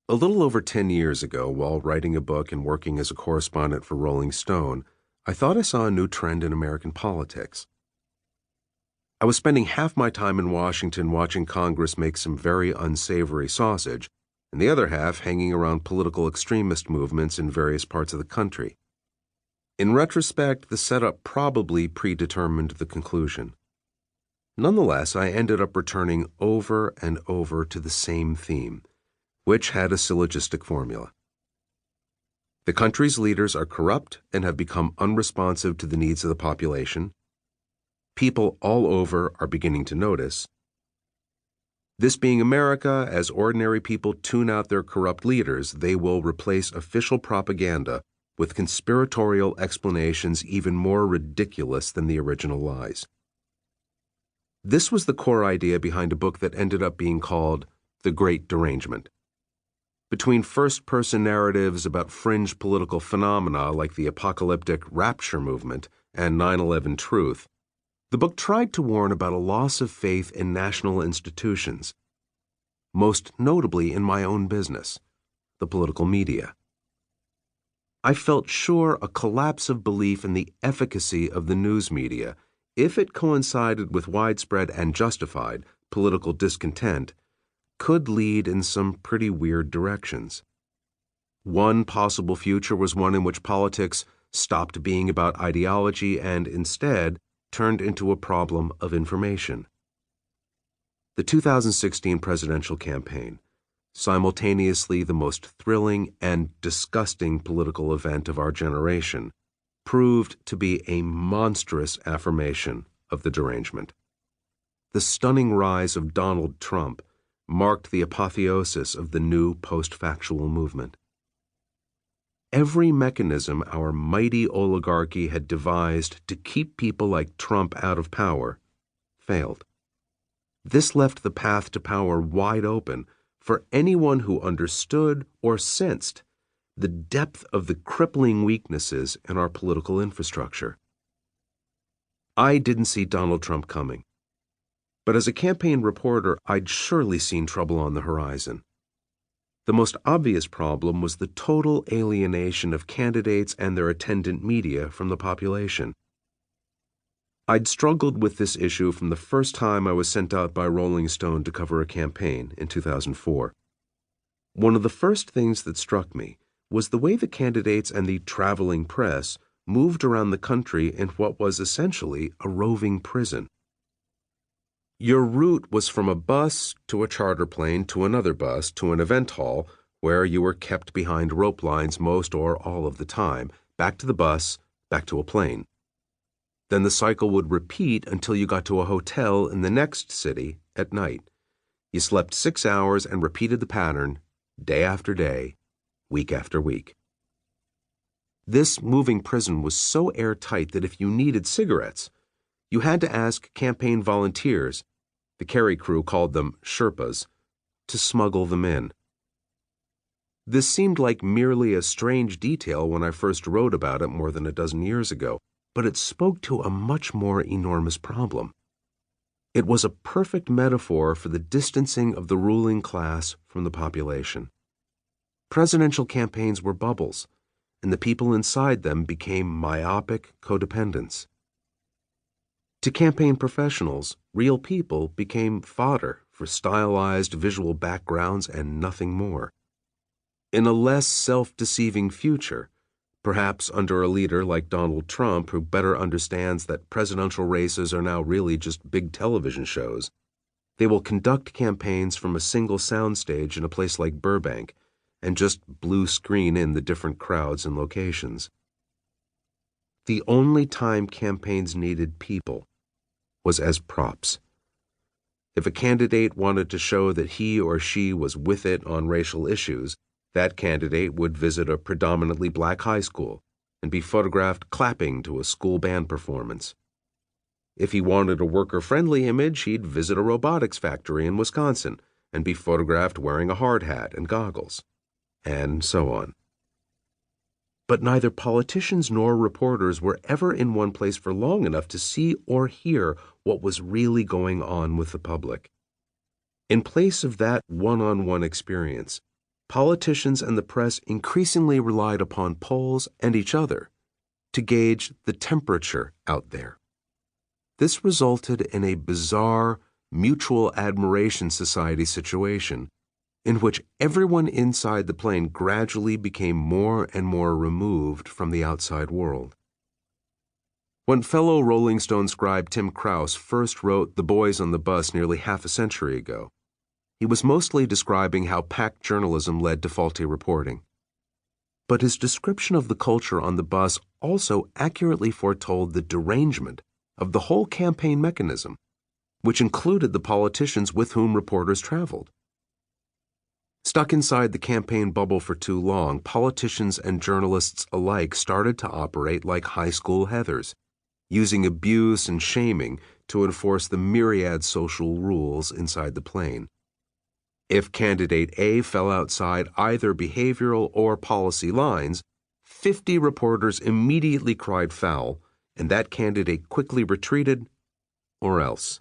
A little over 10 years ago, while writing a book and working as a correspondent for Rolling Stone, I thought I saw a new trend in American politics. I was spending half my time in Washington watching Congress make some very unsavory sausage, and the other half hanging around political extremist movements in various parts of the country. In retrospect, the setup probably predetermined the conclusion. Nonetheless, I ended up returning over and over to the same theme, which had a syllogistic formula. The country's leaders are corrupt and have become unresponsive to the needs of the population. People all over are beginning to notice. This being America, as ordinary people tune out their corrupt leaders, they will replace official propaganda with conspiratorial explanations even more ridiculous than the original lies. This was the core idea behind a book that ended up being called The Great Derangement. Between first-person narratives about fringe political phenomena like the apocalyptic rapture movement and 9/11 truth, the book tried to warn about a loss of faith in national institutions, most notably in my own business, the political media. I felt sure a collapse of belief in the efficacy of the news media, if it coincided with widespread and justified political discontent, could lead in some pretty weird directions. One possible future was one in which politics stopped being about ideology and instead turned into a problem of information. The 2016 presidential campaign, simultaneously the most thrilling and disgusting political event of our generation, proved to be a monstrous affirmation of the derangement. The stunning rise of Donald Trump marked the apotheosis of the new post-factual movement. Every mechanism our mighty oligarchy had devised to keep people like Trump out of power failed. This left the path to power wide open for anyone who understood or sensed the depth of the crippling weaknesses in our political infrastructure. I didn't see Donald Trump coming. But as a campaign reporter, I'd surely seen trouble on the horizon. The most obvious problem was the total alienation of candidates and their attendant media from the population. I'd struggled with this issue from the first time I was sent out by Rolling Stone to cover a campaign in 2004. One of the first things that struck me was the way the candidates and the traveling press moved around the country in what was essentially a roving prison. Your route was from a bus to a charter plane to another bus to an event hall where you were kept behind rope lines most or all of the time, back to the bus, back to a plane. Then the cycle would repeat until you got to a hotel in the next city at night. You slept 6 hours and repeated the pattern day after day, week after week. This moving prison was so airtight that if you needed cigarettes, you had to ask campaign volunteers, the Kerry crew called them Sherpas, to smuggle them in. This seemed like merely a strange detail when I first wrote about it more than a dozen years ago, but it spoke to a much more enormous problem. It was a perfect metaphor for the distancing of the ruling class from the population. Presidential campaigns were bubbles, and the people inside them became myopic codependents. To campaign professionals, real people became fodder for stylized visual backgrounds and nothing more. In a less self-deceiving future, perhaps under a leader like Donald Trump who better understands that presidential races are now really just big television shows, they will conduct campaigns from a single soundstage in a place like Burbank and just blue screen in the different crowds and locations. The only time campaigns needed people was as props. If a candidate wanted to show that he or she was with it on racial issues, that candidate would visit a predominantly black high school and be photographed clapping to a school band performance. If he wanted a worker-friendly image, he'd visit a robotics factory in Wisconsin and be photographed wearing a hard hat and goggles, and so on. But neither politicians nor reporters were ever in one place for long enough to see or hear what was really going on with the public. In place of that one-on-one experience, politicians and the press increasingly relied upon polls and each other to gauge the temperature out there. This resulted in a bizarre mutual admiration society situation in which everyone inside the plane gradually became more and more removed from the outside world. When fellow Rolling Stone scribe Tim Krause first wrote The Boys on the Bus nearly half a century ago, he was mostly describing how packed journalism led to faulty reporting. But his description of the culture on the bus also accurately foretold the derangement of the whole campaign mechanism, which included the politicians with whom reporters traveled. Stuck inside the campaign bubble for too long, politicians and journalists alike started to operate like high school heathers, using abuse and shaming to enforce the myriad social rules inside the plane. If candidate A fell outside either behavioral or policy lines, 50 reporters immediately cried foul, and that candidate quickly retreated, or else.